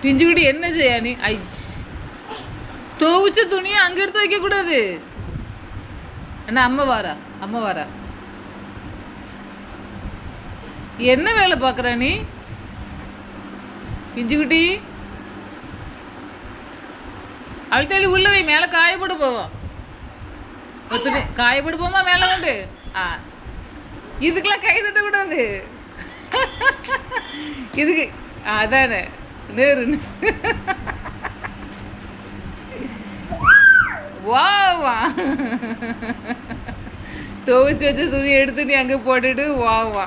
பிஞ்சுக்கிட்டு என்ன செய்ய நீ? ஐச், துவைச்ச துணியை அங்கே எடுத்து வைக்கக்கூடாது. அண்ணா அம்மா வாரா, அம்மா வாரா. என்ன வேலை பார்க்குற நீ பிஞ்சுக்குட்டி? அவள் தள்ளி உள்ள வை, மேலே காயப்பட போவோம். துணி காயப்பட போமா மேலே கொண்டு. இதுக்கெல்லாம் கை தட்டக்கூடாது. இதுக்கு அதானே நேரு. வா துவைச்சு வச்ச துணி எடுத்து நீ அங்கே போட்டுட்டு வா.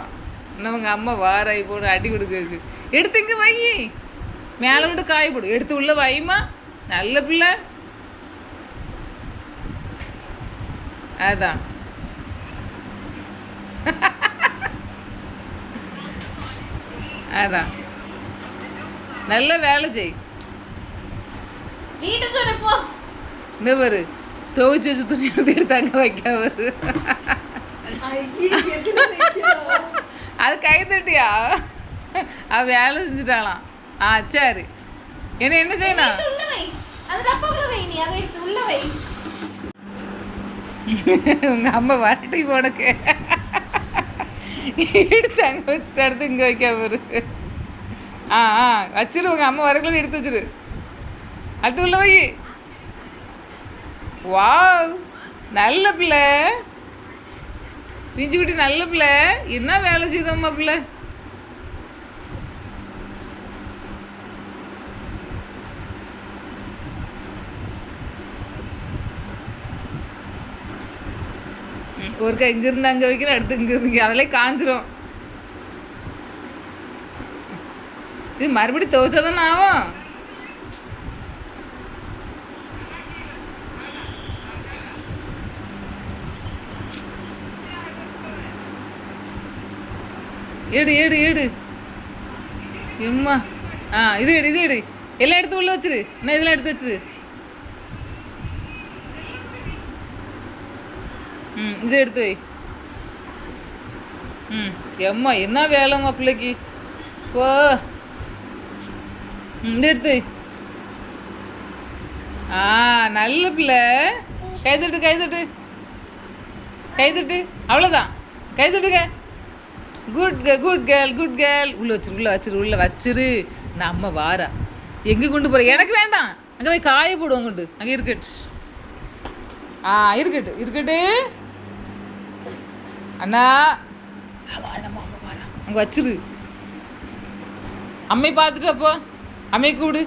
நமக்கு அம்மா வாராய் போட்டு அடி கொடுக்குறதுக்கு. எடுத்து இங்கே வை, மேலே விட்டு காயப்படும். எடுத்து உள்ள வைமா, நல்ல பிள்ளை. அதான் அதான் நல்ல வேலை செய். இன்னொரு துவைச்சு வச்சு துணி எடுத்தாங்க வைக்க வரு. அது கை தட்டியா? அவ வேலை செஞ்சுட்டாலாம். சரி, என்ன செய்யணும்? உங்க அம்மா வரட்டி போனக்கு எடுத்து அங்க வச்சுட்டு அடுத்து இங்க வைக்க வரு. வச்சிரு, உங்க அம்மா வரக்குள்ள எடுத்து வச்சிரு. அடுத்து உள்ள வை. வாவ், நல்ல பிள்ளை பிஞ்சுக்குட்டி, நல்ல பிள்ளை. என்ன வேலை செய்தோம்மா பிள்ளை? ஒருக்கா இங்கிருந்து அங்கே வைக்கிறேன், அடுத்து இங்கே இருக்கு, அதிலே காஞ்சிரும். இது மறுபடியும் துவைச்சாதானே ஆகும். எடு எடு எடு எம்மா. இது எடு, இது எடு. எல்லாம் எடுத்து உள்ள வச்சிரு. என்ன இதெல்லாம் எடுத்து வச்சிரு. இது எடுத்து வை. எம்மா என்ன வேலைம்மா பிள்ளைக்கு போ. இது எடுத்து வை. நல்ல பிள்ளை. கைதட்டு கைதட்டு கைதட்டு. அவ்வளோதான், கைதட்டுங்க. Good good girl, good girl. உள்ள வச்சிரு, உள்ள வச்சிரு, உள்ள வச்சிரு. நான் அம்மா வாரா. எங்கே கொண்டு போகிற? எனக்கு வேண்டாம், அங்கே போய் காய போடுவோம் கொண்டு. அங்கே இருக்கட்டு. இருக்கட்டு இருக்கட்டு அண்ணா. அங்கே வச்சிரு. அம்மை பார்த்துட்டு அப்போ அம்மையை கூப்பிடு.